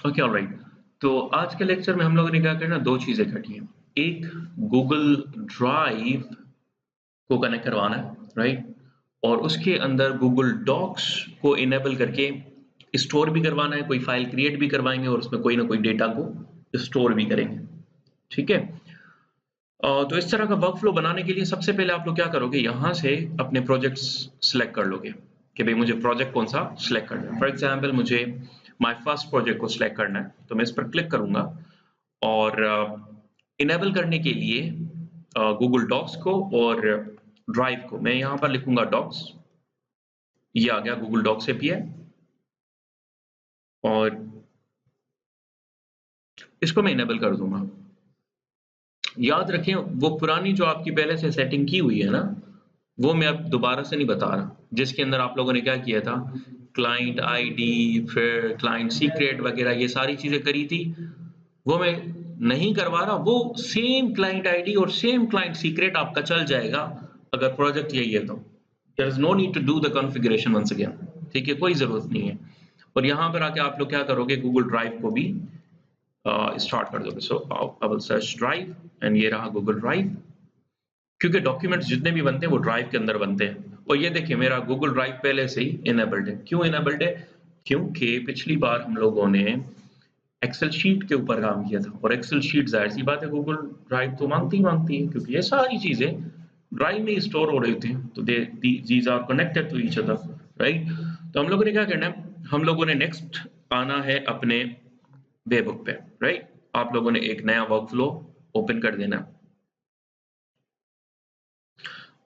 Okay, alright. तो आज के लेक्चर में हम लोगों ने क्या करना, 2 चीज़ें करनी है। एक, गूगल ड्राइव को कनेक्ट करवाना है, राइट? और उसके अंदर गूगल डॉक्स को इनेबल करके स्टोर भी करवाना है, कोई फ़ाइल क्रिएट भी करवाएँगे और उसमें कोई ना कोई डेटा को स्टोर भी करेंगे, ठीक है? तो इस तरह का वर्कफ़्लो बनाने के लिए सबसे पहले आप लोग क्या करोगे, यहाँ से अपने प्रोजेक्ट्स सिलेक्ट कर लोगे कि भई मुझे प्रोजेक्ट कौन-सा सिलेक्ट करना है। फॉर एग्ज़ाम्पल मुझे माय फर्स्ट प्रोजेक्ट को सिलेक्ट करना है, तो मैं इस पर क्लिक करूँगा और इनेबल करने के लिए गूगल डॉक्स को और ड्राइव को मैं यहाँ पर लिखूँगा डॉक्स, ये आ गया गूगल डॉक्स एपीआई और इसको मैं इनेबल कर दूँगा। याद रखें वो पुरानी जो आपकी पहले से सेटिंग की हुई है ना, वो मैं अब दोबारा से नहीं बता रहा, जिसके अंदर आप लोगों ने क्या किया था, क्लाइंट आईडी फिर क्लाइंट सीक्रेट वगैरह ये सारी चीज़ें करी थी, वो मैं नहीं करवा रहा, वो सेम क्लाइंट आईडी और सेम क्लाइंट सीक्रेट आपका चल जाएगा, अगर प्रोजेक्ट यही है तो। There is no need to do the configuration once again, ठीक है? कोई ज़रूरत नहीं है। और यहाँ पर आके आप लोग क्या करोगे, गूगल ड्राइव को भी स्टार्ट कर दोगे। So I will search drive and ये रहा गूगल ड्राइव। क्योंकि डॉक्यूमेंट्स जितने भी बनते हैं वो ड्राइव के अंदर बनते हैं और ये देखिए मेरा गूगल ड्राइव पहले से ही इनेबल्ड है। क्यों इनेबल्ड है? क्योंकि पिछली बार हम लोगों ने एक्सेल शीट के ऊपर काम किया था और एक्सेल शीट ज़ाहिर-सी बात है गूगल ड्राइव तो माँगती ही माँगती है क्योंकि ये सारी चीज़ें ड्राइव में ही स्टोर हो रही होती हैं। तो they these are connected to each other, right? तो हम लोगों ने क्या करना है, हम लोगों ने नेक्स्ट आना है अपने वेबबुक पे, राइट? आप लोगों ने एक नया वर्कफ़्लो ओपन कर देना है।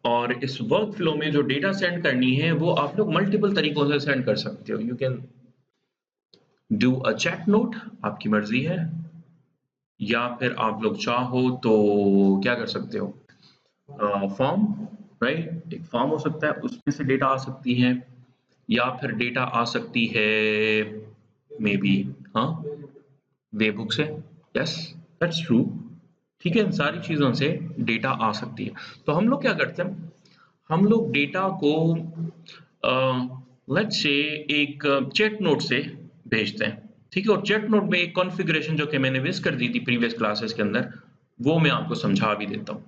और इस वर्कफ़्लो में जो डेटा सेंड करनी है, वो आप लोग मल्टीपल तरीकों से सेंड कर सकते हो। You can do a chat note, आपकी मर्ज़ी है, या फिर आप लोग चाहो तो क्या कर सकते हो, फॉर्म, राइट? एक फॉर्म हो सकता है, उसमें से डेटा आ सकती है, या फिर डेटा आ सकती है मेबी, हाँ, वेबबुक से, यस, दैट्स ट्रू। ठीक है, इन सारी चीज़ों से डेटा आ सकती है। तो हम लोग क्या करते हैं, हम लोग डेटा को लेट्स से एक चैट नोट से भेजते हैं, ठीक है? और चैट नोट में एक कॉन्फ़िगरेशन जो कि मैंने मिस कर दी थी प्रीवियस क्लासेस के अंदर, वो मैं आपको समझा भी देता हूँ,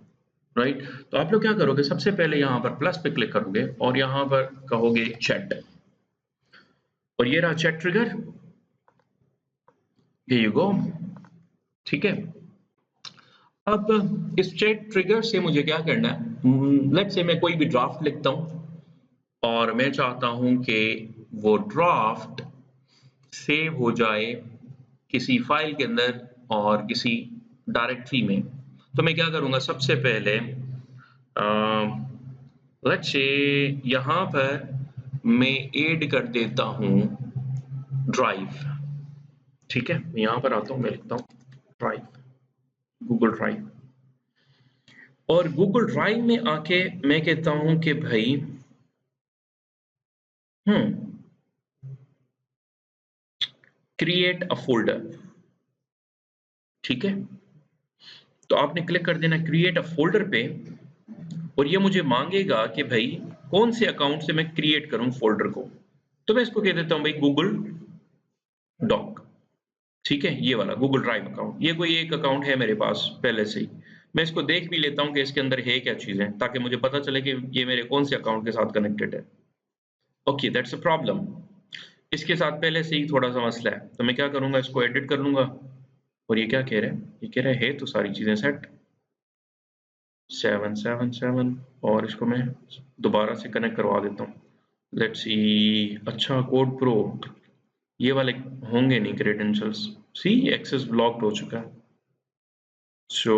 राइट? तो आप लोग क्या करोगे, सबसे पहले यहाँ पर प्लस पे क्लिक करोगे और यहाँ पर कहोगे चैट और ये रहा chat trigger, here you go, ठीक है? अब इस चैट ट्रिगर से मुझे क्या करना है, लेट्स से मैं कोई भी ड्राफ्ट लिखता हूँ और मैं चाहता हूँ कि वो ड्राफ्ट सेव हो जाए किसी फ़ाइल के अंदर और किसी डायरेक्टरी में। तो मैं क्या करूँगा, सबसे पहले लेट्स से यहाँ पर मैं ऐड कर देता हूँ ड्राइव, ठीक है? मैं यहाँ पर आता हूँ, मैं लिखता हूँ ड्राइव, गूगल ड्राइव और गूगल ड्राइव में आके मैं कहता हूँ कि भई हुँ, क्रिएट अ फ़ोल्डर, ठीक है? तो आपने क्लिक कर देना क्रिएट अ फ़ोल्डर पे और ये मुझे माँगेगा कि भई कौन से अकाउंट से मैं क्रिएट करूँ फ़ोल्डर को। तो मैं इसको कह देता हूँ भई गूगल डॉक, ठीक है? ये वाला गूगल ड्राइव अकाउंट। ये कोई एक अकाउंट है मेरे पास पहले से ही। मैं इसको देख भी लेता हूँ कि इसके अंदर है क्या चीज़ें, ताकि मुझे पता चले कि ये मेरे कौन से अकाउंट के साथ कनेक्टेड है। Okay, that's a problem. इसके साथ पहले से ही थोड़ा-सा मसला है। तो मैं क्या करूँगा, इसको एडिट कर लूँगा और ये क्या कह रहा है? ये कह रहा है तो सारी चीज़ें सेट 777 और इसको मैं दोबारा से कनेक्ट करवा देता हूँ। लेट्स सी, अच्छा कोड प्रो, ये वाले होंगे नहीं क्रेडेंशियल्स। सी एक्सेस ब्लॉक्ड हो चुका है। सो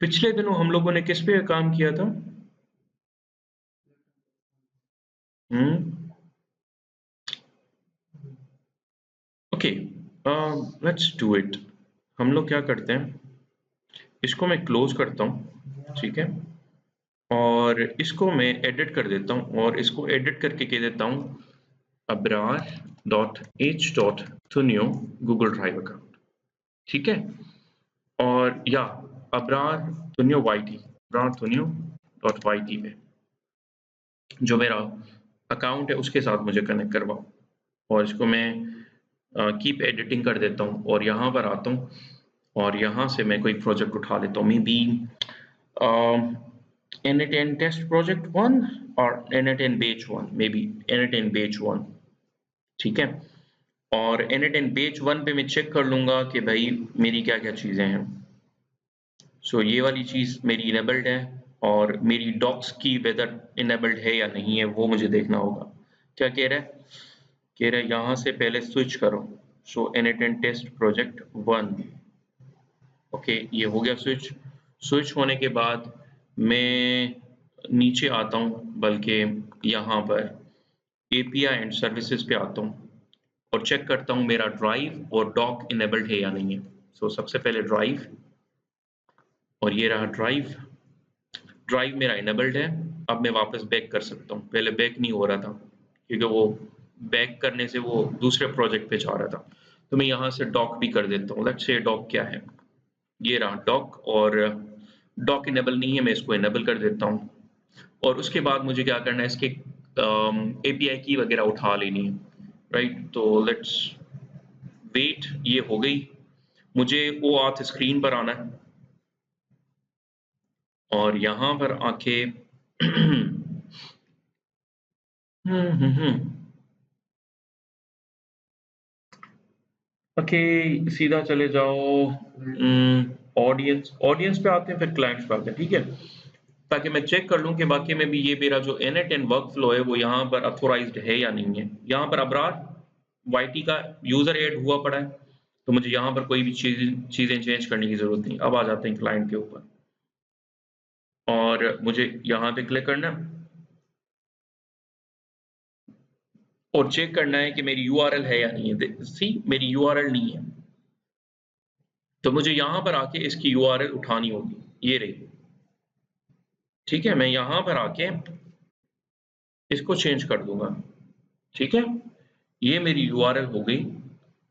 पिछले दिनों हम लोगों ने किस पे काम किया था? हुँ, ओके, लेट्स डू इट। हम लोग क्या करते हैं, इसको मैं क्लोज़ करता हूँ, ठीक है? और इसको मैं एडिट कर देता हूँ और इसको एडिट करके कह देता हूँ abrar.h.thunio गूगल ड्राइव अकाउंट, ठीक है? और या अब्रार थुनियो वाईटी, अब्रार थुनियो डॉट वाईटी पे जो मेरा अकाउंट है उसके साथ मुझे कनेक्ट करवाओ और इसको मैं कीप एडिटिंग कर देता हूँ और यहाँ पर आता हूँ और यहाँ से मैं कोई प्रोजेक्ट उठा लेता हूँ, may be N8N test project 1 और N8N batch 1, may be N8N batch 1, ठीक है। और N8N batch 1 पे मैं चेक कर लूँगा कि भाई मेरी क्या-क्या चीज़ें हैं। सो ये वाली चीज़ मेरी इनेबल्ड है और मेरी डॉक्स की वेदर इनेबल्ड है या नहीं है वो मुझे देखना होगा। क्या कह रहा है? कह रहा है यहाँ से पहले स्विच करो। सो N8N टेस्ट प्रोजेक्ट 1, ओके ये हो गया स्विच। स्विच होने के बाद मैं नीचे आता हूँ, बल्कि यहाँ पर एपीआई एंड सर्विसेज पे आता हूँ और चेक करता हूँ मेरा ड्राइव और डॉक इनेबल्ड है या नहीं है। सो सबसे पहले ड्राइव, और ये रहा ड्राइव। ड्राइव मेरा इनेबल्ड है। अब मैं वापस बैक कर सकता हूँ। पहले बैक नहीं हो रहा था क्योंकि वो बैक करने से वो दूसरे प्रोजेक्ट पे जा रहा था। तो मैं यहाँ से डॉक भी कर देता हूँ। लेट्स से डॉक क्या है? ये रहा डॉक, और डॉक इनेबल नहीं है, मैं इसको इनेबल कर देता हूँ। और उसके बाद मुझे क्या करना है, इसके एपीआई की वगैरह उठा लेनी है, राइट? तो लेट्स वेट, ये हो गई। मुझे OAuth स्क्रीन पर आना है और यहाँ पर आके ओके सीधा चले जाओ ऑडियंस। ऑडियंस पे आते हैं, फिर क्लाइंट्स पे आते हैं, ठीक है? ताकि मैं चेक कर लूँ कि वाक़ई में भी ये मेरा जो N8N वर्कफ़्लो है वो यहाँ पर ऑथोराइज़्ड है या नहीं है। यहाँ पर अबरार वाईटी का यूज़र ऐड हुआ पड़ा है, तो मुझे यहाँ पर कोई भी चीज़ें चेंज करने की ज़रूरत नहीं। अब आ जाते हैं क्लाइंट के ऊपर और मुझे यहाँ पे क्लिक करना है और चेक करना है कि मेरी यूआरएल है या नहीं है। सी मेरी यूआरएल नहीं है, तो मुझे यहाँ पर आके इसकी यूआरएल उठानी होगी। ये रही, ठीक है? मैं यहाँ पर आके इसको चेंज कर दूँगा, ठीक है? ये मेरी यूआरएल हो गई,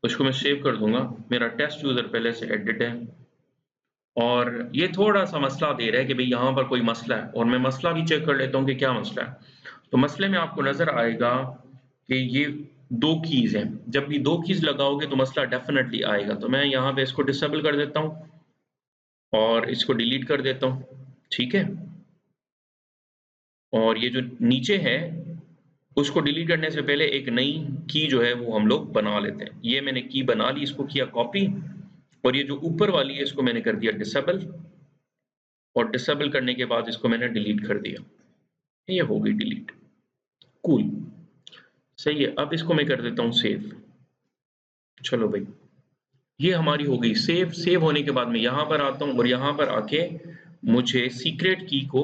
उसको मैं सेव कर दूँगा। मेरा टेस्ट यूज़र पहले से एडिट है और ये थोड़ा-सा मसला दे रहा है कि भई यहाँ पर कोई मसला है, और मैं मसला भी चेक कर लेता हूँ कि क्या मसला है। तो मसले में आपको नज़र आएगा कि ये 2 कीज़ हैं। जब भी 2 कीज़ लगाओगे तो मसला डेफ़िनेटली आएगा। तो मैं यहाँ पे इसको डिसेबल कर देता हूँ और इसको डिलीट कर देता हूँ, ठीक है? और ये जो नीचे है, उसको डिलीट करने से पहले एक नई की जो है वो हम लोग बना लेते हैं। ये मैंने की बना ली, इसको किया कॉपी, और ये जो ऊपर वाली है इसको मैंने कर दिया डिसेबल, और डिसेबल करने के बाद इसको मैंने डिलीट कर दिया। ये हो गई डिलीट। कूल, सही है। अब इसको मैं कर देता हूँ सेव। चलो भाई, ये हमारी हो गई सेव। सेव होने के बाद मैं यहाँ पर आता हूँ और यहाँ पर आके मुझे सीक्रेट की को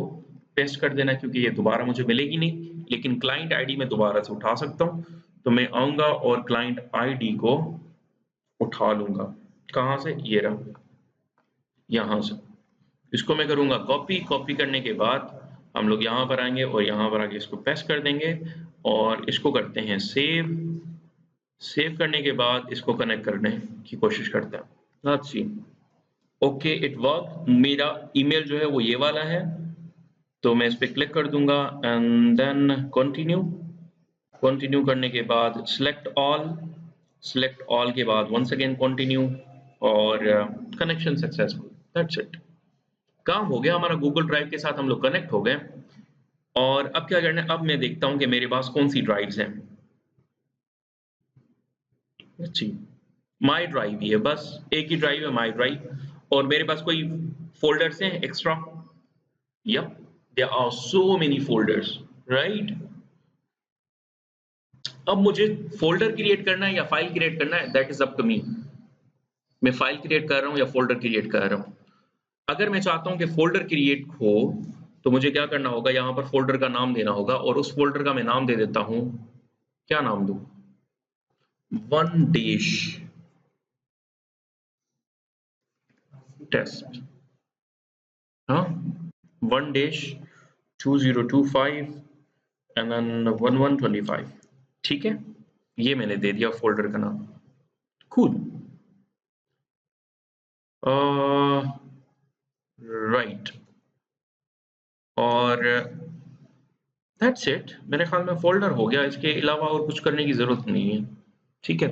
पेस्ट कर देना है, क्योंकि ये दोबारा मुझे मिलेगी नहीं, लेकिन क्लाइंट आईडी मैं दोबारा से उठा सकता हूँ। तो मैं आऊँगा और क्लाइंट आईडी को उठा लूँगा। कहाँ से? ये रहा, यहाँ से। इसको मैं करूँगा कॉपी। कॉपी करने के बाद हम लोग यहाँ पर आएँगे और यहाँ पर आके इसको पेस्ट कर देंगे और इसको करते हैं सेव। सेव करने के बाद इसको कनेक्ट करने की कोशिश करते हैं। Let's see. Okay it work. मेरा ईमेल जो है वो ये वाला है, तो मैं इस पे क्लिक कर दूँगा एंड देन कंटिन्यू। कंटिन्यू करने के बाद सिलेक्ट ऑल के बाद वंस अगेन कंटिन्यू, और कनेक्शन सक्सेसफुल। That's it. काम हो गया हमारा। गूगल ड्राइव के साथ हम लोग कनेक्ट हो गए। और अब क्या करना है, अब मैं देखता हूँ कि मेरे पास कौन-सी ड्राइव्स हैं। अच्छी, माई ड्राइव ही है, बस एक ही ड्राइव है माई ड्राइव, और मेरे पास कोई फ़ोल्डर्स हैं extra? Yup, there are so many folders, right? अब मुझे फ़ोल्डर क्रिएट करना है या फ़ाइल क्रिएट करना है, that is up to me. मैं फ़ाइल क्रिएट कर रहा हूँ या फ़ोल्डर क्रिएट कर रहा हूँ। अगर मैं चाहता हूँ कि फ़ोल्डर क्रिएट हो, तो मुझे क्या करना होगा, यहाँ पर फ़ोल्डर का नाम देना होगा, और उस फ़ोल्डर का मैं नाम दे देता हूँ, क्या नाम दूँ? वन डैश टेस्ट, हाँ? वन डैश 2025 एंड देन 1125, ठीक है? ये मैंने दे दिया फ़ोल्डर का नाम। कूल। अ, राइट, और दैट्स इट। मेरे ख़्याल में फ़ोल्डर हो गया, इसके अलावा और कुछ करने की ज़रूरत नहीं है, ठीक है?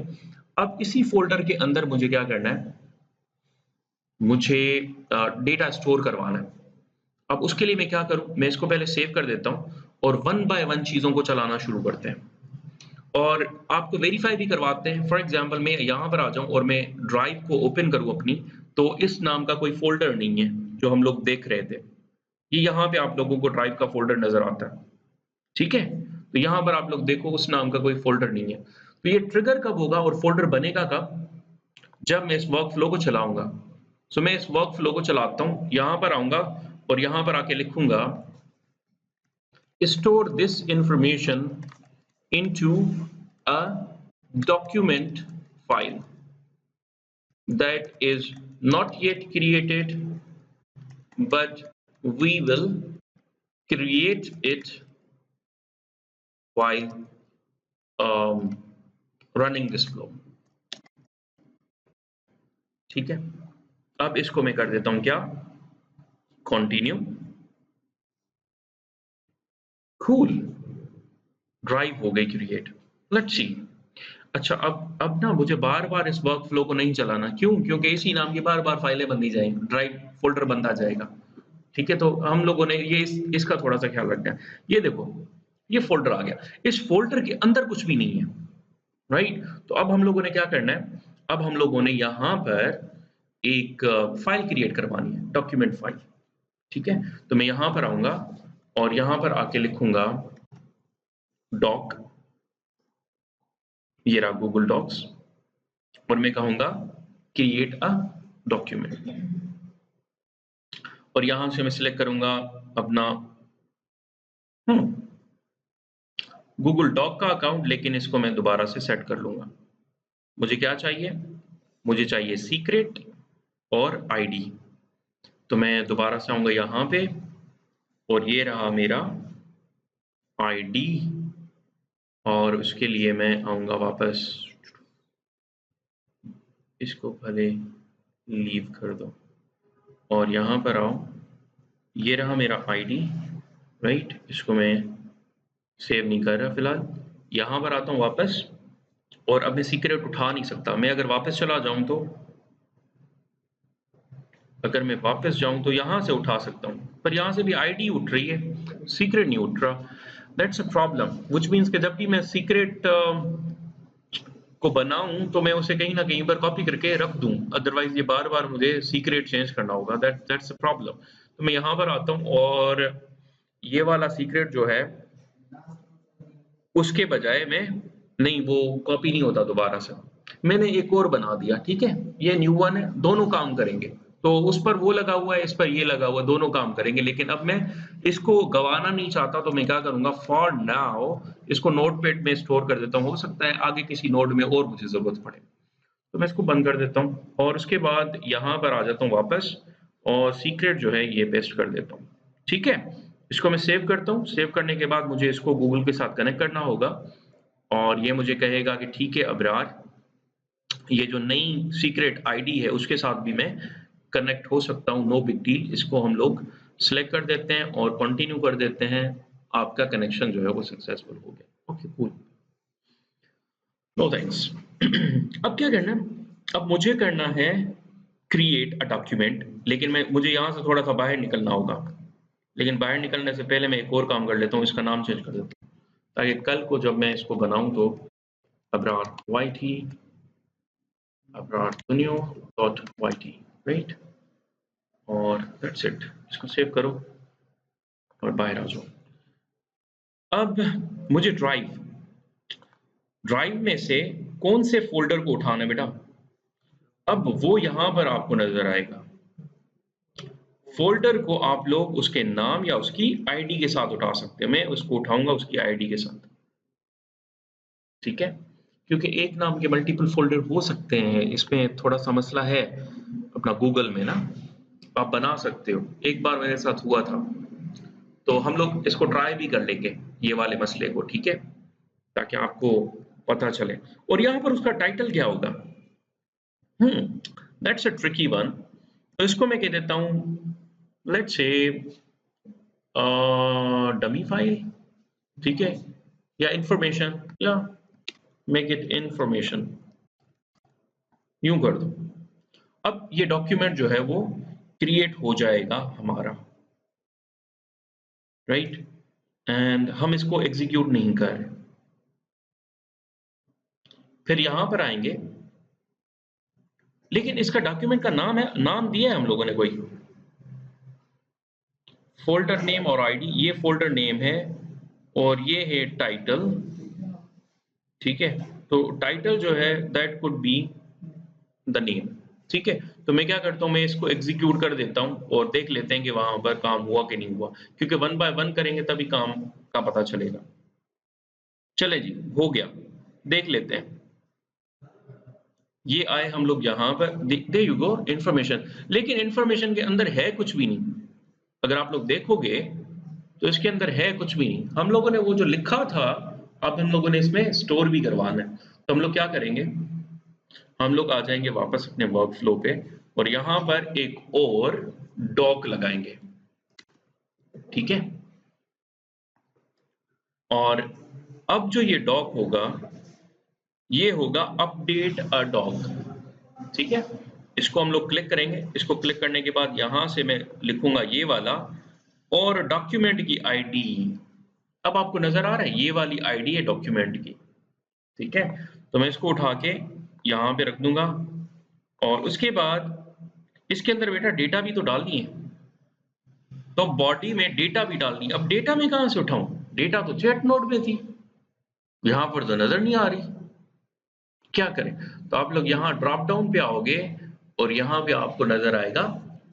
अब इसी फ़ोल्डर के अंदर मुझे क्या करना है, मुझे डेटा स्टोर करवाना है। अब उसके लिए मैं क्या करूँ, मैं इसको पहले सेव कर देता हूँ और वन बाय वन चीज़ों को चलाना शुरू करते हैं। और आपको वेरीफाई भी करवाते हैं। फॉर एग्ज़ाम्पल मैं यहाँ पर आ जाऊँ और मैं ड्राइव को ओपन करूँ अपनी, तो इस नाम का कोई फ़ोल्डर नहीं है, जो हम लोग देख रहे थे। ये यहाँ पे आप लोगों को ड्राइव का फ़ोल्डर नज़र आता है, ठीक है? तो यहाँ पर आप लोग देखो उस नाम का कोई फ़ोल्डर नहीं है। तो ये ट्रिगर कब होगा और फ़ोल्डर बनेगा कब? जब मैं इस वर्कफ़्लो को चलाऊँगा। सो मैं इस वर्कफ़्लो को चलाता हूँ, यहाँ पर आऊँगा और यहाँ पर आके लिखूँगा store this information into a document file that is not yet created, but we will create it while running this flow. ठीक है, अब इसको मैं कर देता हूं क्या, कंटिन्यू। कूल, ड्राइव हो गई क्रिएट। Let's see. अच्छा, अब ना मुझे बार-बार इस वर्कफ़्लो को नहीं चलाना, क्यों? क्योंकि इसी नाम की बार-बार फाइलें बनती जाएँगी, ड्राइव फ़ोल्डर बनता जाएगा, ठीक है? तो हम लोगों ने ये इसका थोड़ा-सा ख़्याल रखना है। ये देखो, ये फ़ोल्डर आ गया, इस फ़ोल्डर के अंदर कुछ भी नहीं है, राइट? तो अब हम लोगों ने क्या करना है, अब हम लोगों ने यहाँ पर एक फ़ाइल क्रिएट करवानी है, डॉक्यूमेंट फ़ाइल, ठीक है? तो मैं यहाँ पर आऊँगा और यहाँ पर आके लिखूँगा डॉक, ये रहा गूगल डॉक्स, और मैं कहूँगा क्रिएट अ डॉक्यूमेंट, और यहाँ से मैं सिलेक्ट करूँगा अपना गूगल डॉक का अकाउंट, लेकिन इसको मैं दोबारा से सेट कर लूँगा। मुझे क्या चाहिए? मुझे चाहिए सीक्रेट और आईडी। तो मैं दोबारा से आऊँगा यहाँ पे और ये रहा मेरा आईडी, और उसके लिए मैं आऊँगा वापस, इसको भले लीव कर दो और यहाँ पर आओ, ये रहा मेरा आईडी, राइट? इसको मैं सेव नहीं कर रहा फ़िलहाल। यहाँ पर आता हूँ वापस, और अब मैं सीक्रेट उठा नहीं सकता। मैं अगर वापस चला जाऊँ तो, अगर मैं वापस जाऊँ तो यहाँ से उठा सकता हूँ, पर यहाँ से भी आईडी उठ रही है, सीक्रेट नहीं उठ रहा। That's a problem, which means कि जब भी मैं सीक्रेट को बनाऊँ तो मैं उसे कहीं न कहीं पर कॉपी करके रख दूँ, अदरवाइज़ ये बार-बार मुझे सीक्रेट चेंज करना होगा। That's a problem. तो मैं यहाँ पर आता हूँ और ये वाला सीक्रेट जो है, उसके बजाय मैं, नहीं, वो कॉपी नहीं होता दोबारा से। मैंने एक और बना दिया, ठीक है? ये न्यू वन है, दोनों काम करेंगे। तो उस पर वो लगा हुआ है, इस पर ये लगा हुआ है, दोनों काम करेंगे। लेकिन अब मैं इसको गँवाना नहीं चाहता, तो मैं क्या करूँगा, फॉर नाउ इसको नोटपैड में स्टोर कर देता हूँ। हो सकता है आगे किसी नोड में और मुझे ज़रूरत पड़े। तो मैं इसको बंद कर देता हूँ और उसके बाद यहाँ पर आ जाता हूँ वापस, और सीक्रेट जो है ये पेस्ट कर देता हूँ। ठीक है? इसको मैं सेव करता हूँ। सेव करने के बाद मुझे इसको गूगल के साथ कनेक्ट करना होगा, और ये मुझे कहेगा कि ठीक है अबरार, ये जो नई सीक्रेट आईडी है उसके साथ भी मैं कनेक्ट हो सकता हूँ, नो बिग डील। इसको हम लोग सिलेक्ट कर देते हैं और कंटिन्यू कर देते हैं। आपका कनेक्शन जो है वो सक्सेसफुल हो गया। Okay, cool. No thanks. अब क्या करना है? अब मुझे करना है क्रिएट अ डॉक्यूमेंट, लेकिन मुझे यहाँ से थोड़ा-सा बाहर निकलना होगा। लेकिन बाहर निकलने से पहले मैं एक और काम कर लेता हूँ, इसका नाम चेंज कर देता हूँ, ताकि कल को जब मैं इसको बनाऊँ तो अबरार वाईटी, अबरार दुनियो डॉट वाईटी, राइट? और दैट्स इट। इसको सेव करो और बाहर आ जाओ। अब मुझे ड्राइव में से कौन से फ़ोल्डर को उठाना है बेटा? अब वो यहाँ पर आपको नज़र आएगा। फ़ोल्डर को आप लोग उसके नाम या उसकी आईडी के साथ उठा सकते हैं। मैं उसको उठाऊँगा उसकी आईडी के साथ, ठीक है? क्योंकि एक नाम के मल्टीपल फ़ोल्डर हो सकते हैं, इसमें थोड़ा-सा मसला है अपना गूगल में ना, आप बना सकते हो। एक बार मेरे साथ हुआ था, तो हम लोग इसको ट्राई भी कर लेंगे, ये वाले मसले को, ठीक है? ताकि आपको पता चले। और यहाँ पर उसका टाइटल क्या होगा? That's a tricky one. तो इसको मैं कह देता हूँ, लेट्स से डमी फाइल, ठीक है? या इंफॉर्मेशन, या मेक इट इंफॉर्मेशन, यूं कर दो। अब ये डॉक्यूमेंट जो है वो क्रिएट हो जाएगा हमारा, राइट? एंड हम इसको एग्जीक्यूट नहीं कर रहे। फिर यहां पर आएंगे, लेकिन इसका डॉक्यूमेंट का नाम है, नाम दिया है हम लोगों ने कोई, फोल्डर नेम और आईडी, ये फोल्डर नेम है और ये है टाइटल, ठीक है? तो टाइटल जो है that could be the name, ठीक है? तो मैं क्या करता हूँ, मैं इसको एग्जीक्यूट कर देता हूँ और देख लेते हैं कि वहां पर काम हुआ कि नहीं हुआ, क्योंकि वन बाय वन करेंगे तभी काम का पता चलेगा। चले जी, हो गया, देख लेते हैं। ये आए हम लोग यहाँ पर, देयर यू गो इन्फॉर्मेशन, लेकिन इन्फॉर्मेशन के अंदर है कुछ भी नहीं। अगर आप लोग देखोगे तो इसके अंदर है कुछ भी नहीं। हम लोगों ने वो जो लिखा था, अब हम लोगों ने इसमें स्टोर भी करवाना है। तो हम लोग क्या करेंगे, हम लोग आ जाएंगे वापस अपने वर्क फ्लो पे और यहाँ पर एक और डॉक लगाएंगे, ठीक है? और अब जो ये डॉक होगा, ये होगा अपडेट अ डॉक, ठीक है? इसको हम लोग क्लिक करेंगे। इसको क्लिक करने के बाद यहां से मैं लिखूंगा ये वाला और डॉक्यूमेंट की आईडी। अब आपको नजर आ रहा है ये वाली आईडी है डॉक्यूमेंट की, ठीक है? तो मैं इसको उठा के यहाँ पे रख दूंगा और उसके बाद इसके अंदर बेटा डेटा भी तो डालनी है, तो बॉडी में डेटा भी डालनी है। अब डेटा में कहां से उठाऊं, डेटा तो चैट नोड में थी, यहां पर तो नजर नहीं आ रही, क्या करें? तो आप लोग यहाँ ड्रॉप डाउन पे आओगे और यहाँ पे आपको नजर आएगा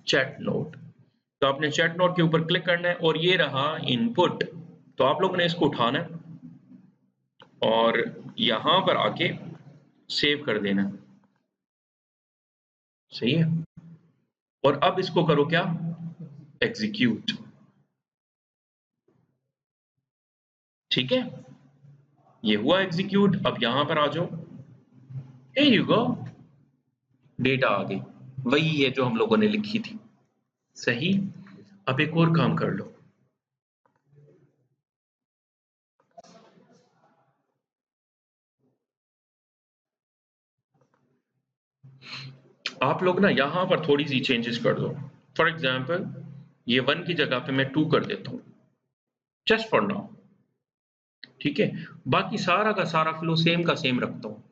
चैट नोड। तो आपने चैट नोड के ऊपर क्लिक करना है और ये रहा इनपुट। तो आप लोगों ने इसको उठाना है और यहाँ पर आके सेव कर देना है, सही है? और अब इसको करो क्या, एग्जीक्यूट, ठीक है? ये हुआ एग्जीक्यूट। अब यहाँ पर आ जाओ, here you go, डेटा आ गई, वही है जो हम लोगों ने लिखी थी, सही? अब एक और काम कर लो, आप लोग ना यहाँ पर थोड़ी सी चेंजेस कर दो। फॉर एग्जाम्पल ये 1 की जगह पे मैं 2 कर देता हूँ, जस्ट फॉर नाउ, ठीक है? बाकी सारा का सारा फ्लो सेम का सेम रखता हूँ,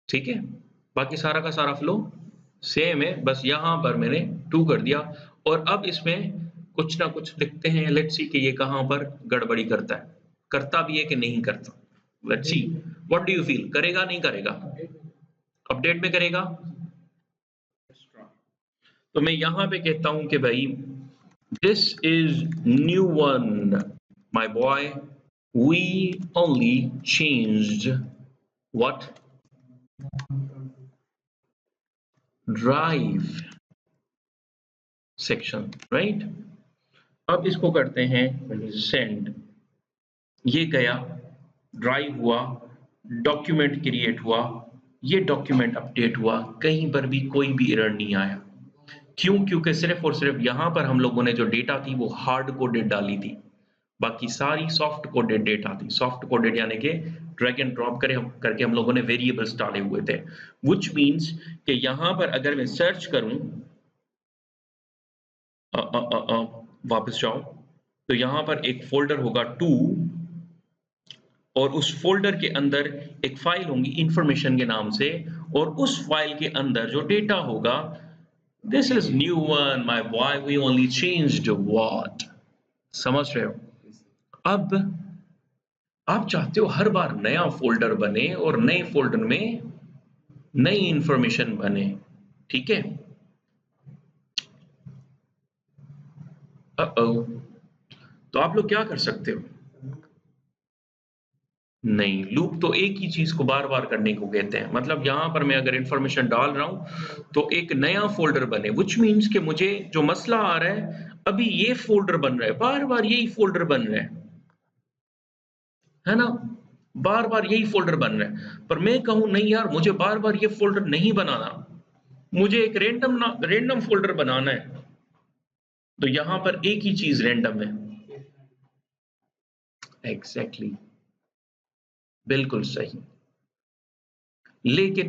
ठीक है? बाकी सारा का सारा फ्लो सेम है, बस यहाँ पर मैंने 2 कर दिया और अब इसमें कुछ ना कुछ लिखते हैं, लेट्स सी कि ये कहाँ पर गड़बड़ी करता है, करता भी है कि नहीं करता। Let's see, what do you feel, करेगा नहीं करेगा? अपडेट में करेगा? तो मैं यहाँ पे कहता हूँ कि भाई this is new one, my boy. We only changed what? Drive section, right? अब इसको करते हैं send, ये गया, ड्राइव हुआ, डॉक्यूमेंट क्रिएट हुआ, ये डॉक्यूमेंट अपडेट हुआ, कहीं पर भी कोई भी एरर नहीं आया। क्यों? क्योंकि सिर्फ और सिर्फ यहाँ पर हम लोगों ने जो डेटा थी वो हार्ड कोडेड डाली थी, बाकी सारी सॉफ्ट कोडेड डेटा थी। सॉफ्ट कोडेड यानी कि ड्रैग एंड ड्रॉप करके हम लोगों ने वेरिएबल्स डाले हुए थे, व्हिच मीन्स कि यहाँ पर अगर मैं सर्च करूं, वापस जाओ, तो यहाँ पर एक फोल्डर होगा 2 और उस फोल्डर के अंदर एक फाइल होगी इंफॉर्मेशन के नाम से, और उस फाइल के अंदर जो डेटा होगा, this is new one my boy, we only changed what, समझ रहे हो? अब आप चाहते हो हर बार नया फ़ोल्डर बने और नए फ़ोल्डर में नई इन्फॉर्मेशन बने, ठीक है? तो आप लोग क्या कर सकते हो? नहीं, लूप तो एक ही चीज़ को बार-बार करने को कहते हैं। मतलब यहाँ पर मैं अगर इन्फॉर्मेशन डाल रहा हूँ, तो एक नया फ़ोल्डर बने, व्हिच मीन्स कि मुझे जो मसला आ रहा है, अभी ये फ़ोल्डर बन रहा है, बार-बार यही फ़ोल्डर बन रहा है ना? बार-बार यही फ़ोल्डर बन रहा है। पर मैं कहूँ नहीं यार, मुझे बार-बार ये फ़ोल्डर नहीं बनाना, मुझे एक रैंडम फ़ोल्डर बनाना है, तो यहाँ पर एक ही चीज़ रैंडम है। एग्ज़ैक्टली, बिल्कुल सही। लेकिन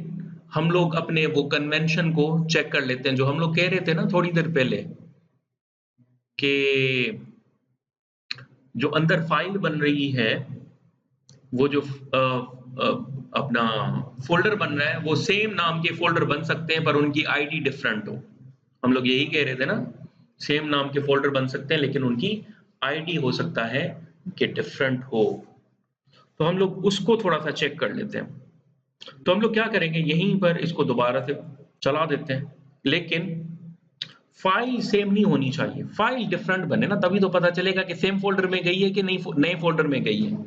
हम लोग अपने वो कन्वेंशन को चेक कर लेते हैं, जो हम लोग कह रहे थे ना थोड़ी देर पहले कि जो अंदर फाइल बन रही है, वो जो अपना फ़ोल्डर बन रहा है, वो सेम नाम के फ़ोल्डर बन सकते हैं पर उनकी आईडी डिफरेंट हो। हम लोग यही कह रहे थे ना, सेम नाम के फ़ोल्डर बन सकते हैं लेकिन उनकी आईडी हो सकता है कि डिफरेंट हो। तो हम लोग उसको थोड़ा-सा चेक कर लेते हैं। तो हम लोग क्या करेंगे, यहीं पर इसको दोबारा से चला देते हैं, लेकिन फाइल सेम नहीं होनी चाहिए, फाइल डिफरेंट बने ना, तभी तो पता चलेगा कि सेम फ़ोल्डर में गई है कि नहीं नए फ़ोल्डर में गई है।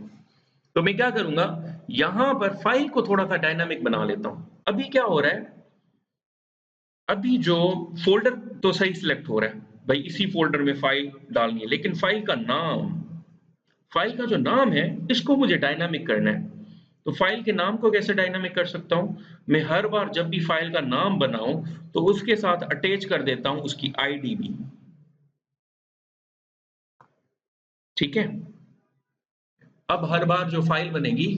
तो मैं क्या करूँगा, यहाँ पर फाइल को थोड़ा-सा डायनामिक बना लेता हूँ। अभी क्या हो रहा है, अभी जो फ़ोल्डर तो सही सिलेक्ट हो रहा है, भई इसी फ़ोल्डर में फाइल डालनी है, लेकिन फाइल का जो नाम है, इसको मुझे डायनामिक करना है। तो फाइल के नाम को कैसे डायनामिक कर सकता हूँ? मैं हर बार जब भी फाइल का नाम बनाऊँ, तो उसके साथ अटैच कर देता हूँ उसकी आईडी भी। ठीक है? अब हर बार जो फाइल बनेगी,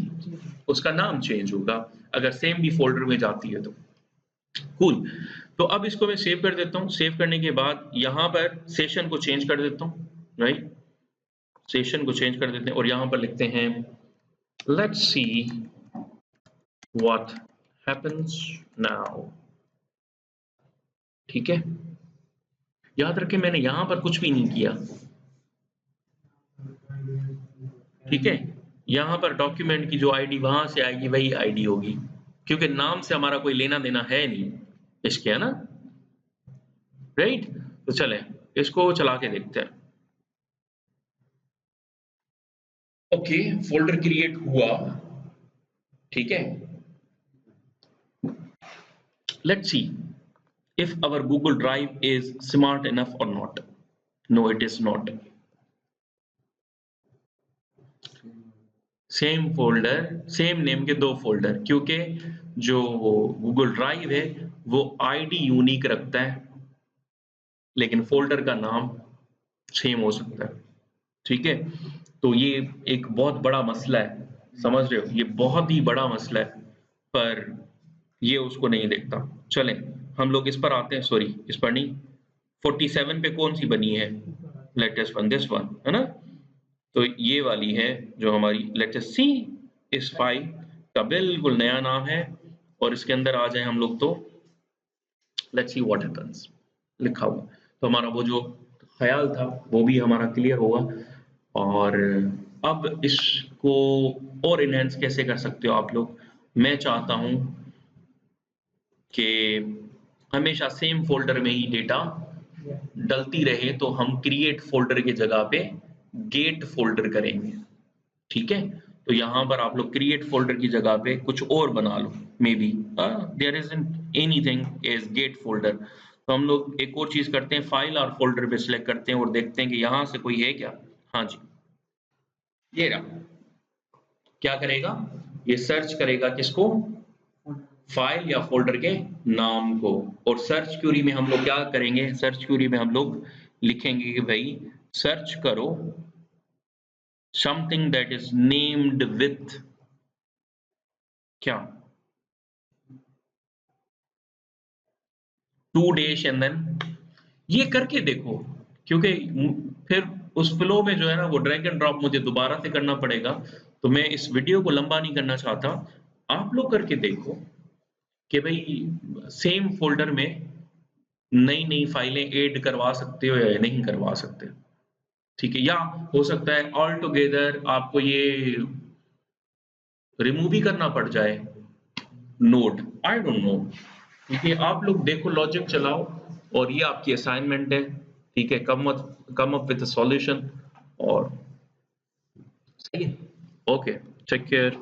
उसका नाम चेंज होगा, अगर सेम भी फ़ोल्डर में जाती है तो। कूल। तो अब इसको मैं सेव कर देता हूँ, सेव करने के बाद यहाँ पर सेशन को चेंज कर देता हूँ, राइट? सेशन को चेंज कर देते हैं और यहाँ पर लिखते हैं let's see what happens now. ठीक है? याद रखें मैंने यहाँ पर कुछ भी नहीं किया। ठीक है? यहाँ पर डॉक्यूमेंट की जो आईडी वहाँ से आएगी वही आईडी होगी, क्योंकि नाम से हमारा कोई लेना-देना है नहीं इसके, है ना? राइट? तो चलें, इसको चला के देखते हैं। ओके, फ़ोल्डर क्रिएट हुआ, ठीक है? Let's see if our Google Drive is smart enough or not. No, it is not. Same folder, same name के 2 फ़ोल्डर, क्योंकि जो गूगल ड्राइव है, वो आईडी यूनिक रखता है, लेकिन फ़ोल्डर का नाम सेम हो सकता है। ठीक है? तो ये एक बहुत बड़ा मसला है, समझ रहे हो? ये बहुत ही बड़ा मसला है, पर ये उसको नहीं देखता। चलें, हम लोग इस पर आते हैं, सॉरी इस पर नहीं, 47 पे कौन-सी बनी है? लेटेस्ट वन, दिस वन, है ना? तो ये वाली है जो हमारी लेट्स अस सी, इस फाइल का बिल्कुल नया नाम है और इसके अंदर आ जाएँ हम लोग तो लेट्स सी व्हाट हैपेंस लिखा हुआ। तो हमारा वो जो ख़्याल था वो भी हमारा क्लियर होगा। और अब इसको और एनहांस कैसे कर सकते हो आप लोग? मैं चाहता हूँ कि हमेशा सेम फ़ोल्डर में ही डेटा डलती रहे, तो हम क्रिएट फ़ोल्डर की जगह पे गेट फ़ोल्डर करेंगे, ठीक है? तो यहाँ पर आप लोग क्रिएट फ़ोल्डर की जगह पे कुछ और बना लो, maybe there isn't anything as get folder. तो हम लोग एक और चीज़ करते हैं, फाइल और फ़ोल्डर पे सिलेक्ट करते हैं और देखते हैं कि यहाँ से कोई है क्या? हाँ जी, ये रहा। क्या करेगा? ये सर्च करेगा किसको? फाइल या फ़ोल्डर के नाम को। और सर्च क्वेरी में हम लोग क्या करेंगे? सर्च क्वेरी में हम लोग लिखेंगे कि भई सर्च करो something that is named with क्या? 2 डैश एंड देन ये करके देखो, क्योंकि फिर उस फ्लो में जो है ना वो ड्रैग एंड ड्रॉप मुझे दोबारा से करना पड़ेगा, तो मैं इस वीडियो को लंबा नहीं करना चाहता। आप लोग करके देखो कि भई सेम फ़ोल्डर में नई-नई फाइलें ऐड करवा सकते हो या नहीं करवा सकते। ठीक है? या हो सकता है ऑल टुगेदर आपको ये रिमूव ही करना पड़ जाए नोड, आई डोंट नो। ठीक है? आप लोग देखो, लॉजिक चलाओ और ये आपकी असाइनमेंट है, ठीक है? Come up with a solution और सही है? Okay, take care.